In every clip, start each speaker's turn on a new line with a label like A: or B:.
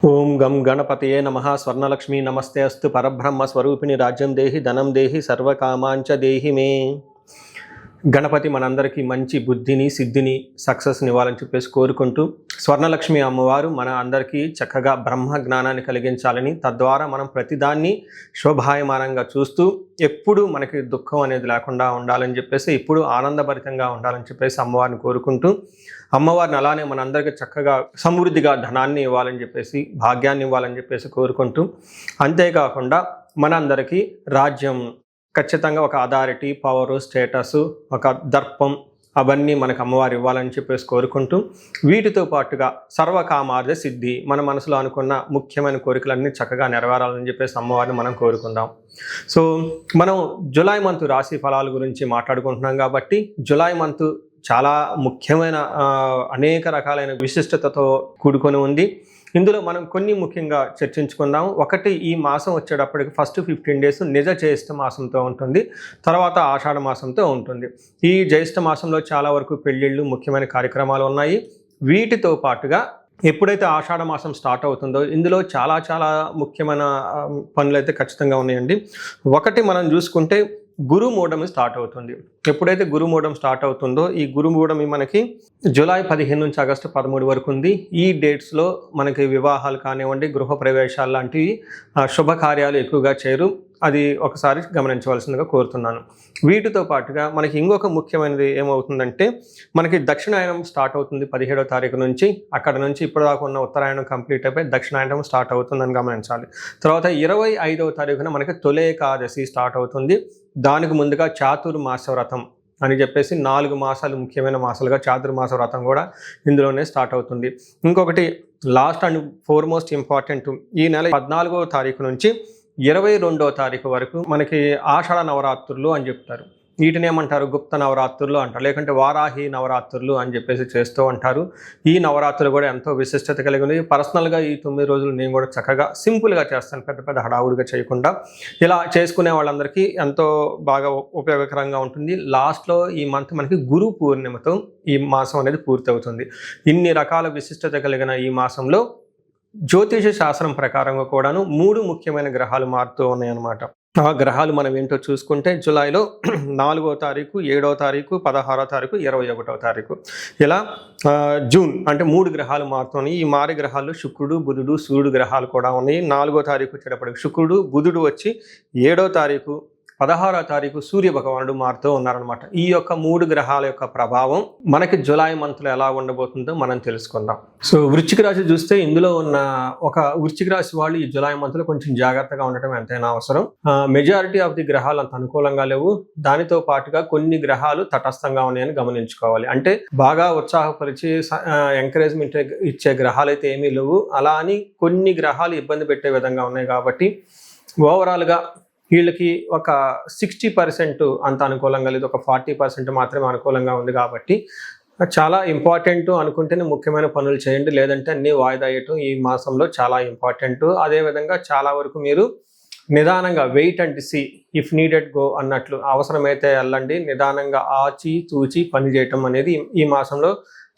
A: ఓం గం గణపతయే నమః. స్వర్ణలక్ష్మి నమస్తే అస్తు. పరబ్రహ్మ స్వరూపిణి రాజ్యం దేహి ధనం దేహి సర్వకామాంచ దేహి మే. గణపతి మనందరికీ మంచి బుద్ధిని సిద్ధిని సక్సెస్ని ఇవ్వాలని చెప్పేసి కోరుకుంటూ, స్వర్ణలక్ష్మి అమ్మవారు మన అందరికీ చక్కగా బ్రహ్మ జ్ఞానాన్ని కలిగించాలని, తద్వారా మనం ప్రతిదాన్ని శోభాయమానంగా చూస్తూ ఎప్పుడు మనకి దుఃఖం అనేది లేకుండా ఉండాలని చెప్పేసి, ఇప్పుడు ఆనందభరితంగా ఉండాలని చెప్పేసి అమ్మవారిని కోరుకుంటూ, అమ్మవారిని అలానే మనందరికీ చక్కగా సమృద్ధిగా ధనాన్ని ఇవ్వాలని చెప్పేసి, భాగ్యాన్ని ఇవ్వాలని చెప్పేసి కోరుకుంటూ, అంతేకాకుండా మనందరికీ రాజ్యం ఖచ్చితంగా ఒక అథారిటీ, పవరు, స్టేటస్, ఒక దర్పం అవన్నీ మనకు అమ్మవారు ఇవ్వాలని చెప్పేసి కోరుకుంటూ, వీటితో పాటుగా సర్వకామార్థ సిద్ధి, మన మనసులో అనుకున్న ముఖ్యమైన కోరికలన్నీ చక్కగా నెరవేరాలని చెప్పేసి అమ్మవారిని మనం కోరుకుందాం. సో మనం జూలై మంత్ రాశి ఫలాల గురించి మాట్లాడుకుంటున్నాం కాబట్టి, జూలై మంత్ చాలా ముఖ్యమైన అనేక రకాలైన విశిష్టతతో కూడుకొని ఉంది. ఇందులో మనం కొన్ని ముఖ్యంగా చర్చించుకుందాం. ఒకటి, ఈ మాసం వచ్చేటప్పటికి ఫస్ట్ 15 days నిజ జ్యేష్ఠ మాసంతో ఉంటుంది, తర్వాత ఆషాఢ మాసంతో ఉంటుంది. ఈ జ్యేష్ఠ మాసంలో చాలా వరకు పెళ్ళిళ్ళు, ముఖ్యమైన కార్యక్రమాలు ఉన్నాయి. వీటితో పాటుగా ఎప్పుడైతే ఆషాఢ మాసం స్టార్ట్ అవుతుందో ఇందులో చాలా చాలా ముఖ్యమైన పనులు అయితే ఖచ్చితంగా ఉన్నాయండి. ఒకటి మనం చూసుకుంటే గురుమూఢమి స్టార్ట్ అవుతుంది. ఎప్పుడైతే గురుమూఢం స్టార్ట్ అవుతుందో, ఈ గురుమూఢమి మనకి జూలై 15 నుంచి ఆగస్టు 13 వరకు ఉంది. ఈ డేట్స్లో మనకి వివాహాలు కానివ్వండి, గృహప్రవేశాలు లాంటివి శుభకార్యాలు ఎక్కువగా చేయరు. అది ఒకసారి గమనించవలసిందిగా కోరుతున్నాను. వీటితో పాటుగా మనకి ఇంకొక ముఖ్యమైనది ఏమవుతుందంటే, మనకి దక్షిణాయనం స్టార్ట్ అవుతుంది 17వ తారీఖు నుంచి. అక్కడ నుంచి ఇప్పటిదాకా ఉన్న ఉత్తరాయణం కంప్లీట్ అయిపోయి దక్షిణాయనం స్టార్ట్ అవుతుందని గమనించాలి. తర్వాత 25వ తారీఖున మనకి తొలి ఏకాదశి స్టార్ట్ అవుతుంది. దానికి ముందుగా చాతుర్మాస వ్రతం అని చెప్పేసి 4 మాసాలు ముఖ్యమైన మాసాలుగా చాతుర్మాస వ్రతం కూడా ఇందులోనే స్టార్ట్ అవుతుంది. ఇంకొకటి లాస్ట్ అండ్ ఫోర్మోస్ట్ ఇంపార్టెంట్, ఈ నెల 14వ తారీఖు నుంచి 22వ తారీఖు వరకు మనకి ఆషాఢ నవరాత్రులు అని చెప్తారు. వీటిని ఏమంటారు? గుప్త నవరాత్రులు అంటారు, లేకుంటే వారాహి నవరాత్రులు అని చెప్పేసి చేస్తూ ఉంటారు. ఈ నవరాత్రులు కూడా ఎంతో విశిష్టత కలిగి ఉంది. పర్సనల్గా ఈ 9 రోజులు నేను కూడా చక్కగా సింపుల్గా చేస్తాను, పెద్ద పెద్ద హడావుడిగా చేయకుండా. ఇలా చేసుకునే వాళ్ళందరికీ ఎంతో బాగా ఉపయోగకరంగా ఉంటుంది. లాస్ట్లో ఈ మంత్ మనకి గురు పూర్ణిమతో ఈ మాసం అనేది పూర్తి అవుతుంది. ఇన్ని రకాల విశిష్టత కలిగిన ఈ మాసంలో జ్యోతిష శాస్త్రం ప్రకారంగా కూడాను 3 ముఖ్యమైన గ్రహాలు మారుతూ ఉన్నాయన్నమాట. ఆ గ్రహాలు మనం ఏంటో చూసుకుంటే, జూలైలో 4వ తారీఖు, 7వ తారీఖు, 16వ తారీఖు, 21వ తారీఖు, ఇలా జూన్ అంటే 3 గ్రహాలు మారుతున్నాయి. ఈ మారే గ్రహాలు శుక్రుడు, బుధుడు, సూర్యుడు గ్రహాలు కూడా ఉన్నాయి. 4వ తారీఖు వచ్చేటప్పటికి శుక్రుడు, బుధుడు వచ్చి 7వ తారీఖు, 16వ తారీఖు సూర్య భగవానుడు మారుతూ ఉన్నారనమాట. ఈ యొక్క 3 గ్రహాల యొక్క ప్రభావం మనకి జూలై మంత్లో ఎలా ఉండబోతుందో మనం తెలుసుకుందాం. సో వృశ్చిక రాశి చూస్తే, ఇందులో ఉన్న ఒక వృశ్చిక రాశి వాళ్ళు ఈ జూలై మంత్లో కొంచెం జాగ్రత్తగా ఉండటం ఎంతైనా అవసరం. మెజారిటీ ఆఫ్ ది గ్రహాలు అంత అనుకూలంగా లేవు. దానితో పాటుగా కొన్ని గ్రహాలు తటస్థంగా ఉన్నాయని గమనించుకోవాలి. అంటే బాగా ఉత్సాహపరిచి ఎంకరేజ్మెంట్ ఇచ్చే గ్రహాలు అయితే ఏమీ లేవు. అలా అని కొన్ని గ్రహాలు ఇబ్బంది పెట్టే విధంగా ఉన్నాయి. కాబట్టి ఓవరాల్గా వీళ్ళకి ఒక 60% అంత అనుకూలంగా లేదు, ఒక 40% మాత్రమే అనుకూలంగా ఉంది. కాబట్టి చాలా ఇంపార్టెంట్ అనుకుంటేనే ముఖ్యమైన పనులు చేయండి, లేదంటే అన్నీ వాయిదా వేయటం ఈ మాసంలో చాలా ఇంపార్టెంట్. అదేవిధంగా చాలా వరకు మీరు నిదానంగా wait and see, if needed go అన్నట్లు, అవసరమైతే వెళ్ళండి, నిదానంగా ఆచి తూచి పని చేయటం అనేది ఈ మాసంలో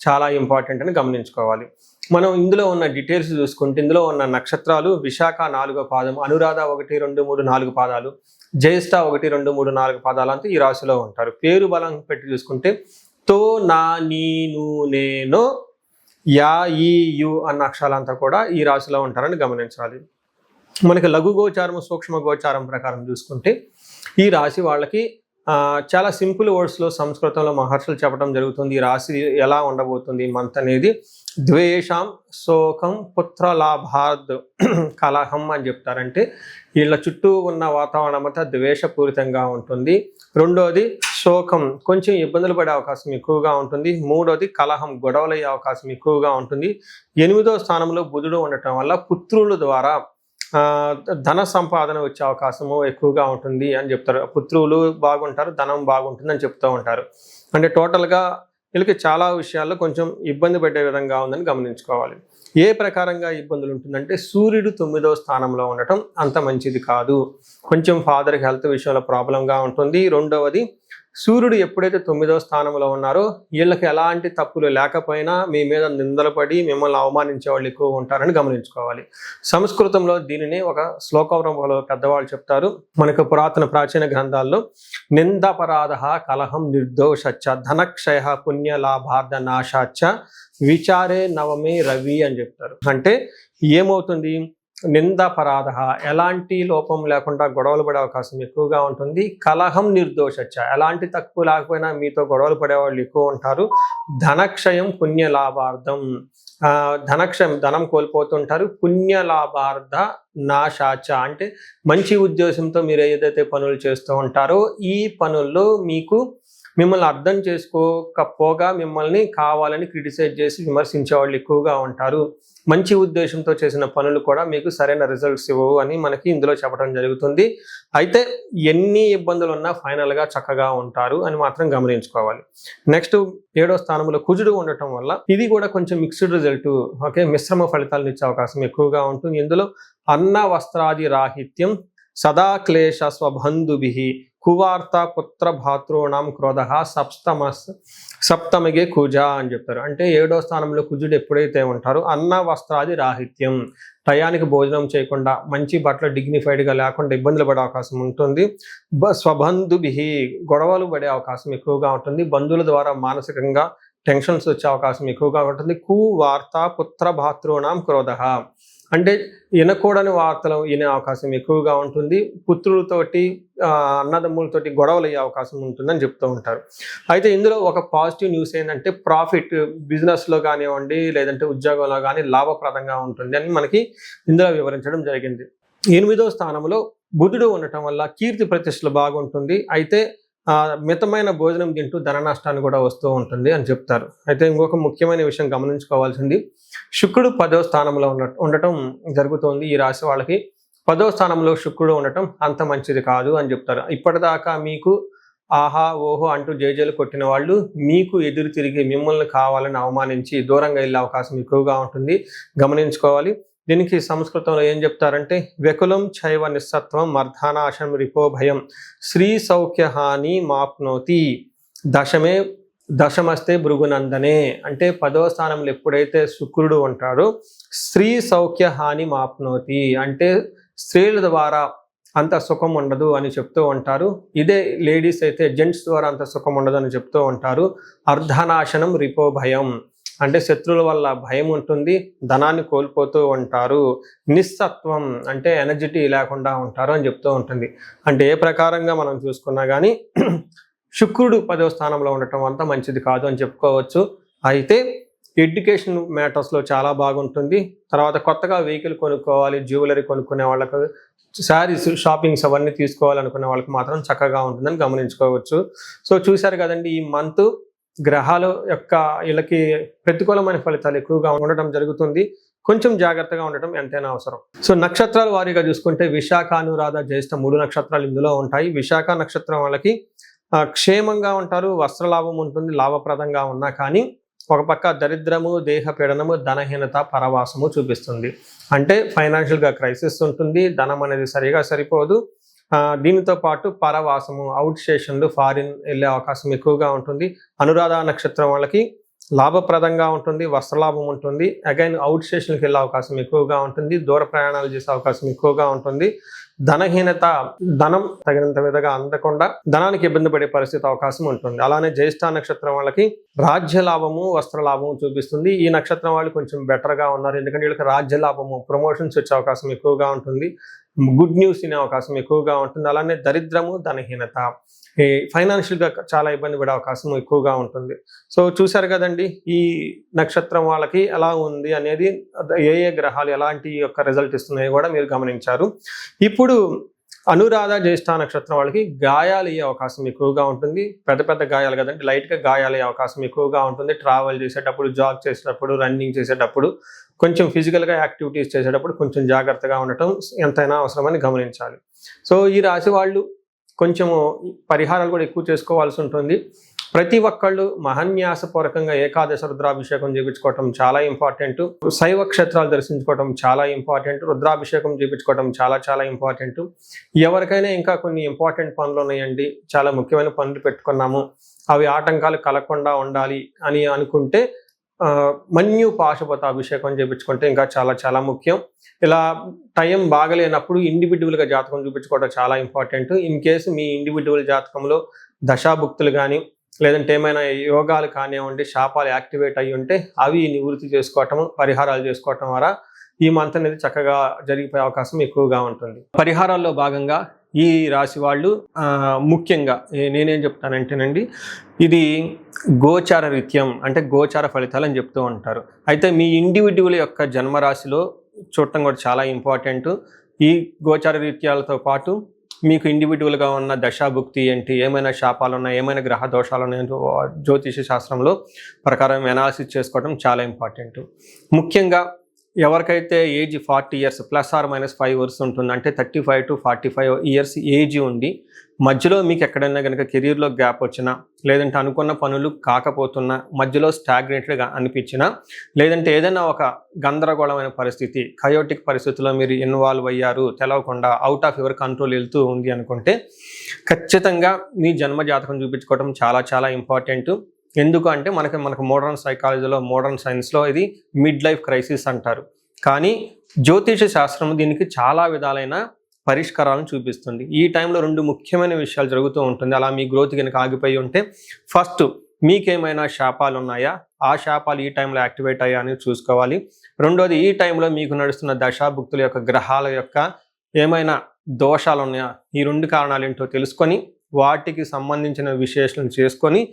A: చాలా ఇంపార్టెంట్ అని గమనించుకోవాలి. మనం ఇందులో ఉన్న డీటెయిల్స్ చూసుకుంటే, ఇందులో ఉన్న నక్షత్రాలు విశాఖ 4వ పాదం, అనురాధ 1, 2, 3, 4 పాదాలు, జ్యేష్ఠ 1, 2, 3, 4 పాదాలు అంతా ఈ రాశిలో ఉంటారు. పేరు బలం పెట్టి చూసుకుంటే, తో, నా, నీ, ను, నేను, యా, ఈ, యు అన్న అక్షరాలంతా కూడా ఈ రాశిలో ఉంటారని గమనించాలి. మనకి లఘు గోచారం, సూక్ష్మ గోచారం ప్రకారం చూసుకుంటే, ఈ రాశి వాళ్ళకి చాలా సింపుల్ వర్డ్స్లో సంస్కృతంలో మహర్షులు చెప్పడం జరుగుతుంది. ఈ రాశి ఎలా ఉండబోతుంది ఈ మంత్ అనేది. ద్వేషం, శోకం, పుత్రలాభాద్, కలహం అని చెప్తారంటే, వీళ్ళ చుట్టూ ఉన్న వాతావరణం అంతా ద్వేషపూరితంగా ఉంటుంది. రెండోది శోకం, కొంచెం ఇబ్బందులు పడే అవకాశం ఎక్కువగా ఉంటుంది. మూడోది కలహం, గొడవలయ్యే అవకాశం ఎక్కువగా ఉంటుంది. 8వ స్థానంలో బుధుడు ఉండటం వల్ల పుత్రుల ద్వారా ధన సంపాదన వచ్చే అవకాశము ఎక్కువగా ఉంటుంది అని చెప్తారు. పుత్రులు బాగుంటారు, ధనం బాగుంటుంది అని చెప్తూ ఉంటారు. అంటే టోటల్గా వీళ్ళకి చాలా విషయాల్లో కొంచెం ఇబ్బంది పడే విధంగా ఉందని గమనించుకోవాలి. ఏ ప్రకారంగా ఇబ్బందులు ఉంటుందంటే, సూర్యుడు 9వ స్థానంలో ఉండటం అంత మంచిది కాదు. కొంచెం ఫాదర్కి హెల్త్ విషయంలో ప్రాబ్లంగా ఉంటుంది. రెండవది సూర్యుడు ఎప్పుడైతే 9వ స్థానంలో ఉన్నారో వీళ్ళకి ఎలాంటి తప్పులు లేకపోయినా మీ మీద నిందలు పడి మిమ్మల్ని అవమానించే వాళ్ళు ఎక్కువ ఉంటారని గమనించుకోవాలి. సంస్కృతంలో దీనిని ఒక శ్లోకంలో పెద్దవాళ్ళు చెప్తారు. మనకు పురాతన ప్రాచీన గ్రంథాల్లో నిందాపరాధ కలహం నిర్దోషచ్చ ధనక్షయ పుణ్యలాభార్థ నాశాచ్చ విచారే నవమే రవి అని చెప్తారు. అంటే ఏమవుతుంది, నిందాపరాధ ఎలాంటి లోపం లేకుండా గొడవలు పడే అవకాశం ఎక్కువగా ఉంటుంది. కలహం నిర్దోషచ్చ ఎలాంటి తక్కువ లేకపోయినా మీతో గొడవలు పడేవాళ్ళు ఎక్కువ ఉంటారు. ధనక్షయం పుణ్యలాభార్థం ధనక్షయం ధనం కోల్పోతుంటారు. పుణ్యలాభార్థ నాశాచ అంటే మంచి ఉద్దేశంతో మీరు ఏదైతే పనులు చేస్తూ ఉంటారో ఈ పనుల్లో మిమ్మల్ని అర్థం చేసుకోకపోగా మిమ్మల్ని కావాలని క్రిటిసైజ్ చేసి విమర్శించే వాళ్ళు ఎక్కువగా ఉంటారు. మంచి ఉద్దేశంతో చేసిన పనులు కూడా మీకు సరైన రిజల్ట్స్ ఇవ్వవు అని మనకి ఇందులో చెప్పడం జరుగుతుంది. అయితే ఎన్ని ఇబ్బందులు ఉన్నా ఫైనల్గా చక్కగా ఉంటారు అని మాత్రం గమనించుకోవాలి. నెక్స్ట్ 7వ స్థానంలో కుజుడు ఉండటం వల్ల ఇది కూడా కొంచెం మిక్స్డ్ రిజల్ట్, మిశ్రమ ఫలితాలను ఇచ్చే అవకాశం ఎక్కువగా ఉంటుంది. ఇందులో అన్న వస్త్రాది రాహిత్యం సదా క్లేశ స్వబంధుభి కువార్త పుత్ర భాతృణాం క్రోధ సప్తమిగే కుజ అని చెప్తారు. అంటే 7వ స్థానంలో కుజుడు ఎప్పుడైతే ఉంటారో అన్న వస్త్రాది రాహిత్యం టయానికి భోజనం చేయకుండా మంచి బట్టలు డిగ్నిఫైడ్గా లేకుండా ఇబ్బందులు పడే అవకాశం ఉంటుంది. స్వబంధుభి గొడవలు పడే అవకాశం ఎక్కువగా ఉంటుంది. బంధువుల ద్వారా మానసికంగా టెన్షన్స్ వచ్చే అవకాశం ఎక్కువగా ఉంటుంది. కువార్త పుత్ర భాతృణాం క్రోధ అంటే వినకూడని వార్తలు వినే అవకాశం ఎక్కువగా ఉంటుంది. పుత్రులతోటి అన్నదమ్ములతోటి గొడవలు అయ్యే అవకాశం ఉంటుందని చెప్తూ ఉంటారు. అయితే ఇందులో ఒక పాజిటివ్ న్యూస్ ఏంటంటే ప్రాఫిట్ బిజినెస్లో కానివ్వండి లేదంటే ఉద్యోగంలో కానీ లాభప్రదంగా ఉంటుంది అని మనకి ఇందులో వివరించడం జరిగింది. 8వ స్థానంలో బుధుడు ఉండటం వల్ల కీర్తి ప్రతిష్టలు బాగుంటుంది. అయితే మితమైన భోజనం తింటూ ధన నష్టాన్ని కూడా వస్తూ ఉంటుంది అని చెప్తారు. అయితే ఇంకొక ముఖ్యమైన విషయం గమనించుకోవాల్సింది, శుక్రుడు 10వ స్థానంలో ఉండటం జరుగుతుంది. ఈ రాశి వాళ్ళకి 10వ స్థానంలో శుక్రుడు ఉండటం అంత మంచిది కాదు అని చెప్తారు. ఇప్పటిదాకా మీకు ఆహా ఓహో అంటూ జేజేలు కొట్టిన వాళ్ళు మీకు ఎదురు తిరిగి మిమ్మల్ని కావాలని అవమానించి దూరంగా వెళ్ళే అవకాశం ఎక్కువగా ఉంటుంది, గమనించుకోవాలి. దీనికి సంస్కృతంలో ఏం చెప్తారంటే వెకులం చైవ నిస్సత్వం మర్ధానాశం రిపో భయం శ్రీ సౌఖ్యహాని మాప్నోతి దశమస్తే భృగునందనే. అంటే 10వ స్థానంలో ఎప్పుడైతే శుక్రుడు ఉంటాడో స్త్రీ సౌఖ్య హాని మాప్నోతి అంటే స్త్రీల ద్వారా అంత సుఖం ఉండదు అని చెప్తూ ఉంటారు. ఇదే లేడీస్ అయితే జెంట్స్ ద్వారా అంత సుఖం ఉండదు అని చెప్తూ ఉంటారు. అర్ధనాశనం రిపో భయం అంటే శత్రువుల వల్ల భయం ఉంటుంది, ధనాన్ని కోల్పోతూ ఉంటారు. నిస్సత్వం అంటే ఎనర్జిటీ లేకుండా ఉంటారు అని చెప్తూ ఉంటుంది. అంటే ఏ ప్రకారంగా మనం చూసుకున్నా కానీ శుక్రుడు 10వ స్థానంలో ఉండటం అంతా మంచిది కాదు అని చెప్పుకోవచ్చు. అయితే ఎడ్యుకేషన్ మ్యాటర్స్లో చాలా బాగుంటుంది. తర్వాత కొత్తగా వెహికల్ కొనుక్కోవాలి, జ్యువెలరీ కొనుక్కునే వాళ్ళకు, శారీస్ షాపింగ్స్ అవన్నీ తీసుకోవాలనుకునే వాళ్ళకి మాత్రం చక్కగా ఉంటుందని గమనించుకోవచ్చు. సో చూశారు కదండి, ఈ మంత్ గ్రహాల యొక్క వీళ్ళకి ప్రతికూలమైన ఫలితాలు ఎక్కువగా ఉండటం జరుగుతుంది. కొంచెం జాగ్రత్తగా ఉండటం ఎంతైనా అవసరం. సో నక్షత్రాల వారీగా చూసుకుంటే విశాఖ, అనురాధ, జ్యేష్ఠ 3 నక్షత్రాలు ఇందులో ఉంటాయి. విశాఖ నక్షత్రం వాళ్ళకి క్షేమంగా ఉంటారు, వస్త్రలాభం ఉంటుంది, లాభప్రదంగా ఉన్నా కానీ ఒక పక్క దరిద్రము, దేహ పీడనము, ధనహీనత, పరవాసము చూపిస్తుంది. అంటే ఫైనాన్షియల్గా క్రైసిస్ ఉంటుంది, ధనం అనేది సరిగా సరిపోదు. దీనితో పాటు పరవాసము, అవుట్ స్టేషన్లు, ఫారిన్ వెళ్ళే అవకాశం ఎక్కువగా ఉంటుంది. అనురాధ నక్షత్రం వాళ్ళకి లాభప్రదంగా ఉంటుంది, వస్త్రలాభం ఉంటుంది, అగైన్ అవుట్ స్టేషన్కి వెళ్ళే అవకాశం ఎక్కువగా ఉంటుంది, దూర ప్రయాణాలు చేసే అవకాశం ఎక్కువగా ఉంటుంది. ధనహీనత, ధనం తగినంత విధంగా అందకుండా ధనానికి ఇబ్బంది పడే పరిస్థితి అవకాశం ఉంటుంది. అలానే జ్యేష్ఠ నక్షత్రం వాళ్ళకి రాజ్య లాభము, వస్త్ర లాభము చూపిస్తుంది. ఈ నక్షత్రం వాళ్ళు కొంచెం బెటర్గా ఉన్నారు, ఎందుకంటే వీళ్ళకి రాజ్య లాభము, ప్రమోషన్స్ వచ్చే అవకాశం ఎక్కువగా ఉంటుంది, గుడ్ న్యూస్ వినే అవకాశం ఎక్కువగా ఉంటుంది. అలానే దరిద్రము, ధనహీనత, ఫైనాన్షియల్గా చాలా ఇబ్బంది పడే అవకాశం ఎక్కువగా ఉంటుంది. సో చూశారు కదండి, ఈ నక్షత్రం వాళ్ళకి ఎలా ఉంది అనేది, ఏ గ్రహాలు ఎలాంటి యొక్క రిజల్ట్ ఇస్తున్నాయో కూడా మీరు గమనించారు. ఇప్పుడు అనురాధ, జ్యేష్ఠ నక్షత్రం వాళ్ళకి గాయాలు అయ్యే అవకాశం ఎక్కువగా ఉంటుంది. పెద్ద పెద్ద గాయాలు కదండి, లైట్గా గాయాలు అయ్యే అవకాశం ఎక్కువగా ఉంటుంది. ట్రావెల్ చేసేటప్పుడు, జాగ్ చేసేటప్పుడు, రన్నింగ్ చేసేటప్పుడు, కొంచెం ఫిజికల్గా యాక్టివిటీస్ చేసేటప్పుడు కొంచెం జాగ్రత్తగా ఉండటం ఎంతైనా అవసరమని గమనించాలి. సో ఈ రాశి వాళ్ళు కొంచెము పరిహారాలు కూడా ఎక్కువ చేసుకోవాల్సి ఉంటుంది. ప్రతి ఒక్కళ్ళు మహాన్యాసపూర్వకంగా ఏకాదశ రుద్రాభిషేకం చేయించుకోవటం చాలా ఇంపార్టెంట్. శైవ క్షేత్రాలు దర్శించుకోవటం చాలా ఇంపార్టెంట్. రుద్రాభిషేకం చేయించుకోవటం చాలా చాలా ఇంపార్టెంట్. ఎవరికైనా ఇంకా కొన్ని ఇంపార్టెంట్ పనులు ఉన్నాయండి, చాలా ముఖ్యమైన పనులు పెట్టుకున్నాము, అవి ఆటంకాలు కలగకుండా ఉండాలి అని అనుకుంటే మన్యు పాశుపత అభిషేకం చేయించుకుంటే ఇంకా చాలా చాలా ముఖ్యం. ఇలా టైం బాగలేనప్పుడు ఇండివిజువల్గా జాతకం చూపించుకోవడం చాలా important. In case me individual జాతకంలో దశాభుక్తులు కానీ లేదంటే ఏమైనా యోగాలు కానివ్వండి, శాపాలు యాక్టివేట్ అయ్యి ఉంటే అవి నివృత్తి చేసుకోవటం, పరిహారాలు చేసుకోవటం ద్వారా ఈ మంత్ అనేది చక్కగా జరిగిపోయే అవకాశం ఎక్కువగా ఉంటుంది. పరిహారాల్లో భాగంగా ఈ రాశి వాళ్ళు ముఖ్యంగా నేనేం చెప్తానంటేనండి, ఇది గోచార రీత్యం అంటే గోచార ఫలితాలు అని చెప్తూ ఉంటారు. అయితే మీ ఇండివిజువల్ యొక్క జన్మరాశిలో చూడటం కూడా చాలా ఇంపార్టెంట్. ఈ గోచార రీత్యాలతో పాటు మీకు ఇండివిజువల్గా ఉన్న దశాభుక్తి ఏంటి, ఏమైనా శాపాలు ఉన్నాయి, ఏమైనా గ్రహ దోషాలు ఉన్నాయో జ్యోతిష శాస్త్రంలో ప్రకారం అనాలిసిస్ చేసుకోవడం చాలా ఇంపార్టెంట్. ముఖ్యంగా ఎవరికైతే ఏజ్ 40 years ±5 years ఉంటుంది, అంటే 35 to 45 years ఏజ్ ఉండి మధ్యలో మీకు ఎక్కడైనా కనుక కెరీర్లో గ్యాప్ వచ్చినా, లేదంటే అనుకున్న పనులు కాకపోతున్నా, మధ్యలో స్టాగ్నేట్గా అనిపించినా, లేదంటే ఏదైనా ఒక గందరగోళమైన పరిస్థితి, కయోటిక్ పరిస్థితుల్లో మీరు ఇన్వాల్వ్ అయ్యారు, తెలవకుండా అవుట్ ఆఫ్ యువర్ కంట్రోల్ వెళ్తూ ఉంది అనుకుంటే ఖచ్చితంగా మీ జన్మ జాతకం చూపించుకోవడం చాలా చాలా ఇంపార్టెంట్. ఎందుకు అంటే మనకు మోడర్న్ సైకాలజీలో, మోడర్న్ సైన్స్లో ఇది మిడ్ లైఫ్ క్రైసిస్ అంటారు. కానీ జ్యోతిష శాస్త్రం దీనికి చాలా విధాలైన పరిష్కారాలను చూపిస్తుంది. ఈ టైంలో 2 ముఖ్యమైన విషయాలు జరుగుతూ ఉంటుంది. అలా మీ గ్రోత్ కనుక ఆగిపోయి ఉంటే, ఫస్ట్ మీకేమైనా శాపాలు ఉన్నాయా, ఆ శాపాలు ఈ టైంలో యాక్టివేట్ అయ్యా అని చూసుకోవాలి. రెండోది, ఈ టైంలో మీకు నడుస్తున్న దశాభుక్తుల యొక్క గ్రహాల యొక్క ఏమైనా దోషాలు ఉన్నాయా, ఈ 2 కారణాలు ఏంటో తెలుసుకొని వాటికి సంబంధించిన విశ్లేషణ చేసుకొని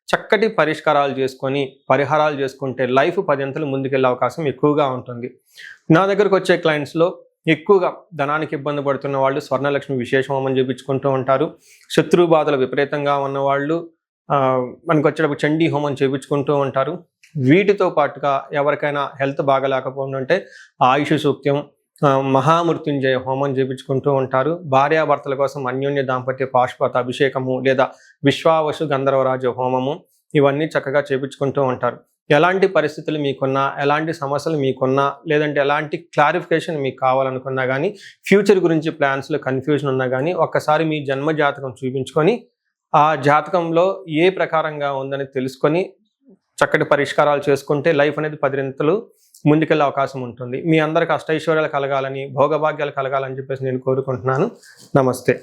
A: చక్కటి పరిష్కారాలు చేసుకొని పరిహారాలు చేసుకుంటే లైఫ్ 10 అంతలు ముందుకెళ్ళే అవకాశం ఎక్కువగా ఉంటుంది. నా దగ్గరకు వచ్చే క్లయింట్స్లో ఎక్కువగా ధనానికి ఇబ్బంది పడుతున్న వాళ్ళు స్వర్ణలక్ష్మి విశేష హోమం చేయించుకుంటూ ఉంటారు. శత్రు బాధలు విపరీతంగా ఉన్నవాళ్ళు మనకు వచ్చేటప్పుడు చండీ హోమం చేయించుకుంటూ ఉంటారు. వీటితో పాటుగా ఎవరికైనా హెల్త్ బాగలేకపోతుంటే ఆయుష్ సూక్త్యం, మహామృత్యుంజయ హోమం చేయించుకుంటూ ఉంటారు. భార్యాభర్తల కోసం అన్యోన్య దాంపత్య పాశుపత అభిషేకము లేదా విశ్వావసు గంధర్వరాజ హోమము ఇవన్నీ చక్కగా చేయించుకుంటూ ఉంటారు. ఎలాంటి పరిస్థితులు మీకున్నా, ఎలాంటి సమస్యలు మీకున్నా, లేదంటే ఎలాంటి క్లారిఫికేషన్ మీకు కావాలనుకున్నా కానీ, ఫ్యూచర్ గురించి ప్లాన్స్లో కన్ఫ్యూజన్ ఉన్నా కానీ ఒక్కసారి మీ జన్మ జాతకం చూపించుకొని ఆ జాతకంలో ఏ ప్రకారంగా ఉందని తెలుసుకొని చక్కటి పరిష్కారాలు చేసుకుంటే లైఫ్ అనేది 10 అంతలు ముందుకెళ్ళే అవకాశం ఉంటుంది. మీ అందరికి అష్టైశ్వర్యాలు కలగాలని, భోగభాగ్యాలు కలగాలని చెప్పేసి నేను కోరుకుంటున్నాను. నమస్తే.